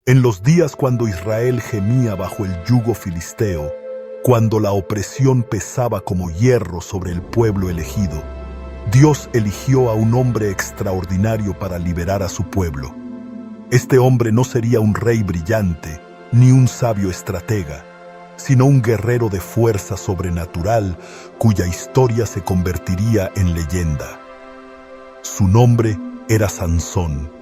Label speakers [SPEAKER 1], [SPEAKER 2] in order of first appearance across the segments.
[SPEAKER 1] En los días cuando Israel gemía bajo el yugo filisteo, cuando la opresión pesaba como hierro sobre el pueblo elegido, Dios eligió a un hombre extraordinario para liberar a su pueblo. Este hombre no sería un rey brillante, ni un sabio estratega, sino un guerrero de fuerza sobrenatural cuya historia se convertiría en leyenda. Su nombre era Sansón,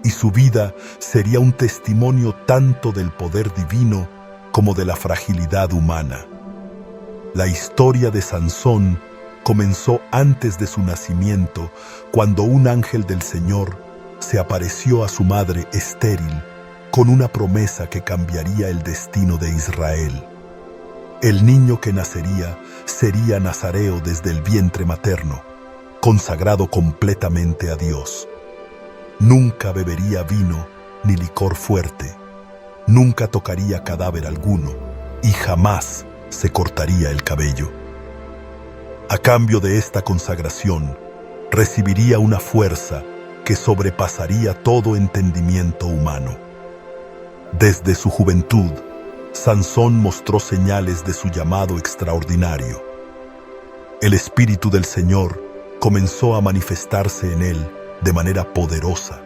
[SPEAKER 1] y su vida sería un testimonio tanto del poder divino como de la fragilidad humana. La historia de Sansón comenzó antes de su nacimiento, cuando un ángel del Señor se apareció a su madre estéril con una promesa que cambiaría el destino de Israel. El niño que nacería sería nazareo desde el vientre materno, consagrado completamente a Dios. Nunca bebería vino ni licor fuerte, nunca tocaría cadáver alguno y jamás se cortaría el cabello. A cambio de esta consagración, recibiría una fuerza que sobrepasaría todo entendimiento humano. Desde su juventud, Sansón mostró señales de su llamado extraordinario. El Espíritu del Señor comenzó a manifestarse en él de manera poderosa,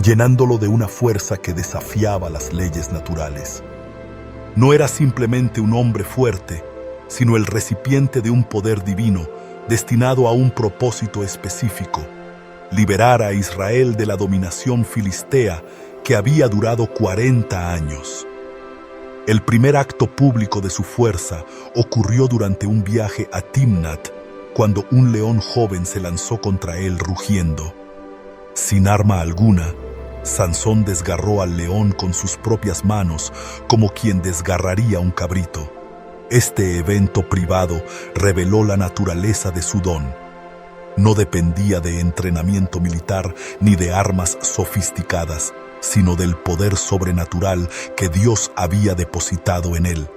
[SPEAKER 1] llenándolo de una fuerza que desafiaba las leyes naturales. No era simplemente un hombre fuerte, sino el recipiente de un poder divino destinado a un propósito específico: liberar a Israel de la dominación filistea que había durado 40 años. El primer acto público de su fuerza ocurrió durante un viaje a Timnat, cuando un león joven se lanzó contra él rugiendo. Sin arma alguna, Sansón desgarró al león con sus propias manos, como quien desgarraría un cabrito. Este evento privado reveló la naturaleza de su don. No dependía de entrenamiento militar ni de armas sofisticadas, sino del poder sobrenatural que Dios había depositado en él.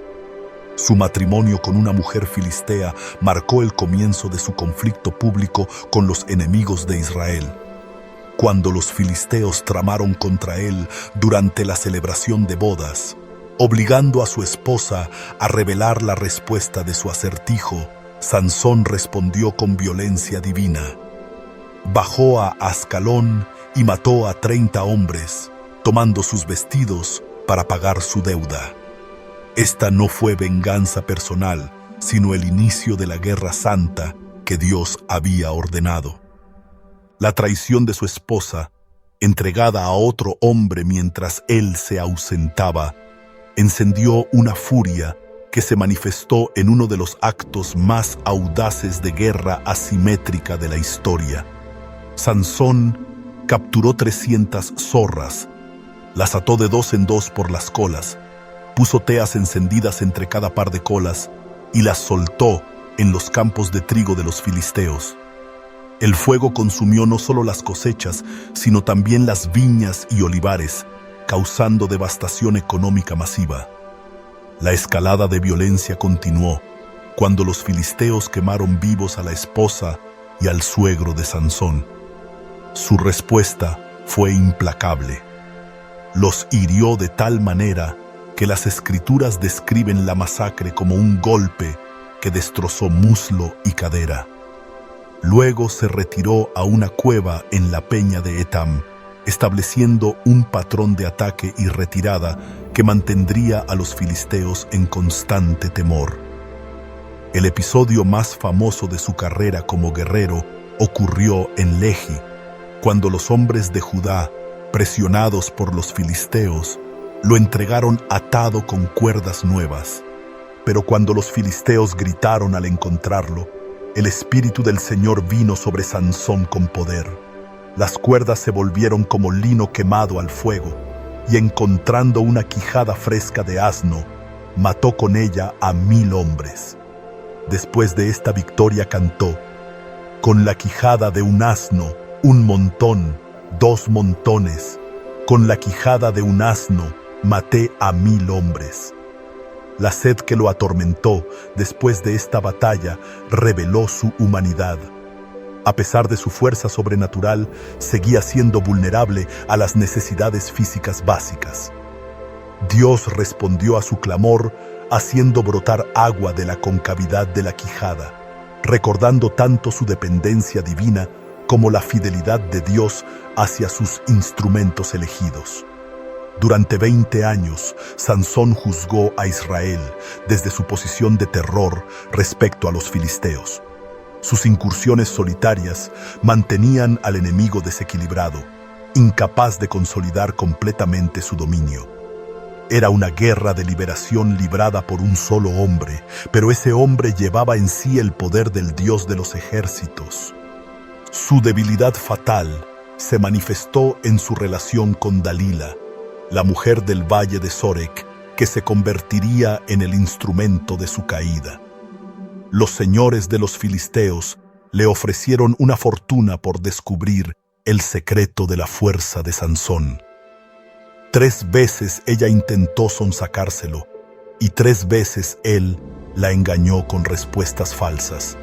[SPEAKER 1] Su matrimonio con una mujer filistea marcó el comienzo de su conflicto público con los enemigos de Israel. Cuando los filisteos tramaron contra él durante la celebración de bodas, obligando a su esposa a revelar la respuesta de su acertijo, Sansón respondió con violencia divina. Bajó a Ascalón y mató a 30 hombres, tomando sus vestidos para pagar su deuda. Esta no fue venganza personal, sino el inicio de la guerra santa que Dios había ordenado. La traición de su esposa, entregada a otro hombre mientras él se ausentaba, encendió una furia que se manifestó en uno de los actos más audaces de guerra asimétrica de la historia. Sansón capturó 300 zorras, las ató de 2 en 2 por las colas, puso teas encendidas entre cada par de colas y las soltó en los campos de trigo de los filisteos. El fuego consumió no solo las cosechas, sino también las viñas y olivares, causando devastación económica masiva. La escalada de violencia continuó cuando los filisteos quemaron vivos a la esposa y al suegro de Sansón. Su respuesta fue implacable. Los hirió de tal manera que las escrituras describen la masacre como un golpe que destrozó muslo y cadera. Luego se retiró a una cueva en la peña de Etam, estableciendo un patrón de ataque y retirada que mantendría a los filisteos en constante temor. El episodio más famoso de su carrera como guerrero ocurrió en Lehi, cuando los hombres de Judá, presionados por los filisteos, lo entregaron atado con cuerdas nuevas. Pero cuando los filisteos gritaron al encontrarlo, el Espíritu del Señor vino sobre Sansón con poder. Las cuerdas se volvieron como lino quemado al fuego, y encontrando una quijada fresca de asno, mató con ella a 1000 hombres. Después de esta victoria cantó: con la quijada de un asno, un montón, 2 montones. Con la quijada de un asno, maté a 1000 hombres. La sed que lo atormentó después de esta batalla reveló su humanidad. A pesar de su fuerza sobrenatural, seguía siendo vulnerable a las necesidades físicas básicas. Dios respondió a su clamor haciendo brotar agua de la concavidad de la quijada, recordando tanto su dependencia divina como la fidelidad de Dios hacia sus instrumentos elegidos. Durante 20 años, Sansón juzgó a Israel desde su posición de terror respecto a los filisteos. Sus incursiones solitarias mantenían al enemigo desequilibrado, incapaz de consolidar completamente su dominio. Era una guerra de liberación librada por un solo hombre, pero ese hombre llevaba en sí el poder del Dios de los ejércitos. Su debilidad fatal se manifestó en su relación con Dalila, la mujer del valle de Sorek, que se convertiría en el instrumento de su caída. Los señores de los filisteos le ofrecieron una fortuna por descubrir el secreto de la fuerza de Sansón. 3 veces ella intentó sonsacárselo, y 3 veces él la engañó con respuestas falsas.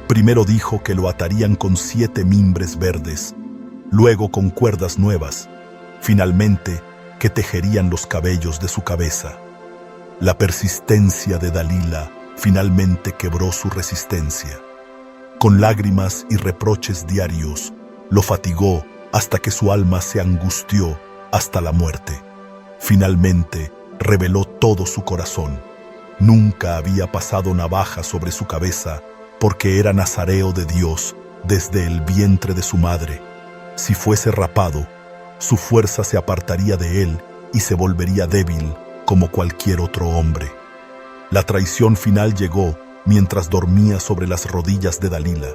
[SPEAKER 1] Primero dijo que lo atarían con 7 mimbres verdes, luego con cuerdas nuevas, finalmente que tejerían los cabellos de su cabeza. La persistencia de Dalila finalmente quebró su resistencia. Con lágrimas y reproches diarios, lo fatigó hasta que su alma se angustió hasta la muerte. Finalmente, reveló todo su corazón. Nunca había pasado navaja sobre su cabeza porque era nazareo de Dios desde el vientre de su madre. Si fuese rapado, su fuerza se apartaría de él y se volvería débil como cualquier otro hombre. La traición final llegó mientras dormía sobre las rodillas de Dalila.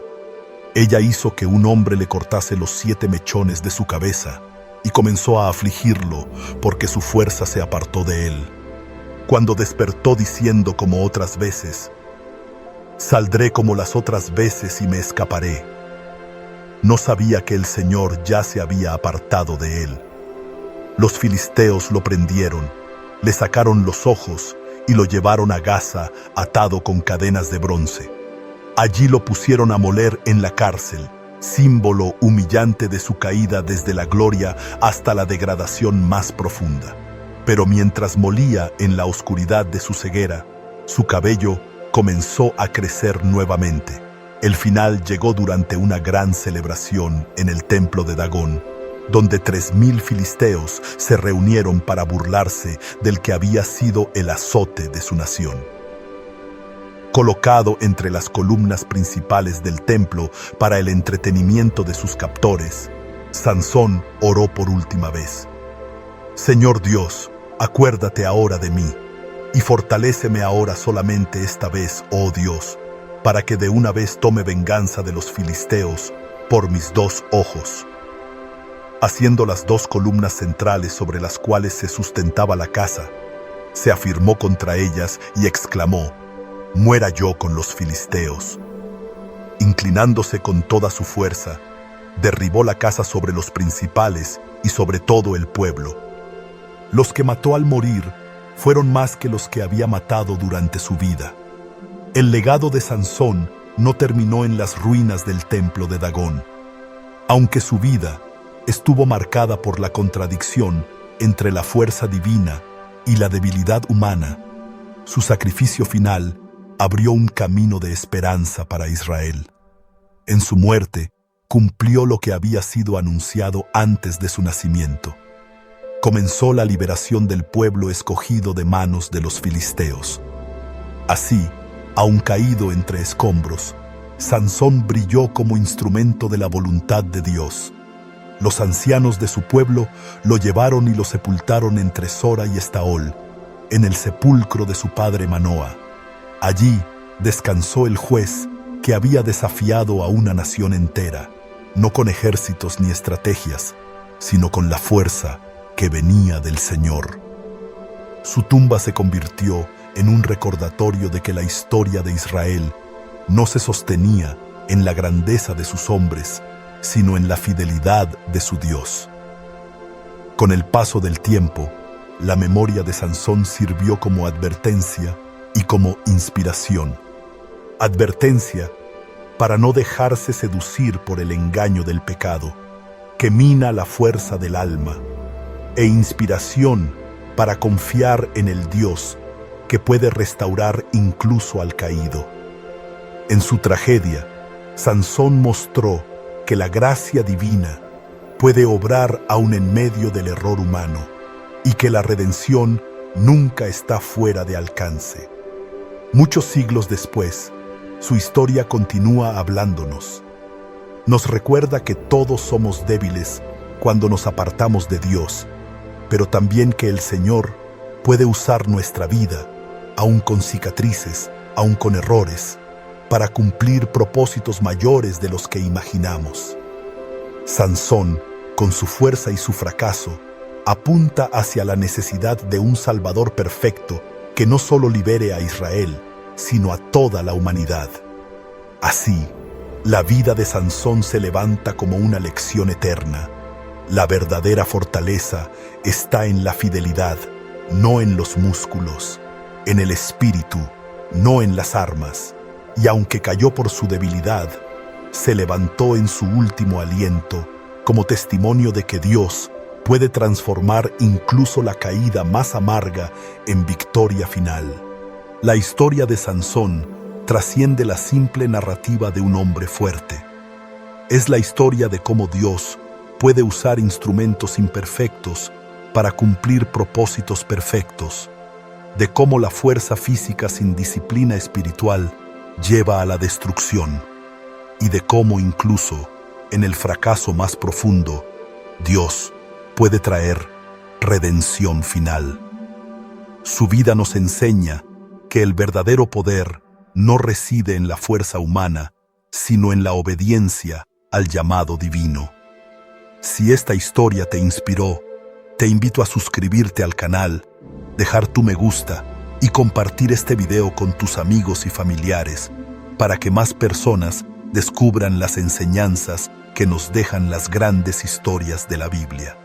[SPEAKER 1] Ella hizo que un hombre le cortase los 7 mechones de su cabeza y comenzó a afligirlo porque su fuerza se apartó de él. Cuando despertó diciendo como otras veces, «Saldré como las otras veces y me escaparé», no sabía que el Señor ya se había apartado de él. Los filisteos lo prendieron, le sacaron los ojos y lo llevaron a Gaza atado con cadenas de bronce. Allí lo pusieron a moler en la cárcel, símbolo humillante de su caída desde la gloria hasta la degradación más profunda. Pero mientras molía en la oscuridad de su ceguera, su cabello comenzó a crecer nuevamente. El final llegó durante una gran celebración en el templo de Dagón, donde 3000 filisteos se reunieron para burlarse del que había sido el azote de su nación. Colocado entre las columnas principales del templo para el entretenimiento de sus captores, Sansón oró por última vez. «Señor Dios, acuérdate ahora de mí, y fortaléceme ahora solamente esta vez, oh Dios, para que de una vez tome venganza de los filisteos por mis 2 ojos». Haciendo las 2 columnas centrales sobre las cuales se sustentaba la casa, se afirmó contra ellas y exclamó, «Muera yo con los filisteos». Inclinándose con toda su fuerza, derribó la casa sobre los principales y sobre todo el pueblo. Los que mató al morir fueron más que los que había matado durante su vida. El legado de Sansón no terminó en las ruinas del templo de Dagón. Aunque su vida estuvo marcada por la contradicción entre la fuerza divina y la debilidad humana, su sacrificio final abrió un camino de esperanza para Israel. En su muerte, cumplió lo que había sido anunciado antes de su nacimiento. Comenzó la liberación del pueblo escogido de manos de los filisteos. Así, aun caído entre escombros, Sansón brilló como instrumento de la voluntad de Dios. Los ancianos de su pueblo lo llevaron y lo sepultaron entre Sora y Estaol, en el sepulcro de su padre Manoa. Allí descansó el juez que había desafiado a una nación entera, no con ejércitos ni estrategias, sino con la fuerza que venía del Señor. Su tumba se convirtió en un recordatorio de que la historia de Israel no se sostenía en la grandeza de sus hombres, sino en la fidelidad de su Dios. Con el paso del tiempo, la memoria de Sansón sirvió como advertencia y como inspiración. Advertencia para no dejarse seducir por el engaño del pecado, que mina la fuerza del alma, e inspiración para confiar en el Dios que puede restaurar incluso al caído. En su tragedia, Sansón mostró que la gracia divina puede obrar aún en medio del error humano y que la redención nunca está fuera de alcance. Muchos siglos después, su historia continúa hablándonos. Nos recuerda que todos somos débiles cuando nos apartamos de Dios, pero también que el Señor puede usar nuestra vida, aun con cicatrices, aun con errores, para cumplir propósitos mayores de los que imaginamos. Sansón, con su fuerza y su fracaso, apunta hacia la necesidad de un Salvador perfecto que no solo libere a Israel, sino a toda la humanidad. Así, la vida de Sansón se levanta como una lección eterna. La verdadera fortaleza está en la fidelidad, no en los músculos, en el espíritu, no en las armas. Y aunque cayó por su debilidad, se levantó en su último aliento como testimonio de que Dios puede transformar incluso la caída más amarga en victoria final. La historia de Sansón trasciende la simple narrativa de un hombre fuerte. Es la historia de cómo Dios puede usar instrumentos imperfectos para cumplir propósitos perfectos, de cómo la fuerza física sin disciplina espiritual lleva a la destrucción, y de cómo incluso en el fracaso más profundo, Dios puede traer redención final. Su vida nos enseña que el verdadero poder no reside en la fuerza humana, sino en la obediencia al llamado divino. Si esta historia te inspiró, te invito a suscribirte al canal, dejar tu me gusta y compartir este video con tus amigos y familiares para que más personas descubran las enseñanzas que nos dejan las grandes historias de la Biblia.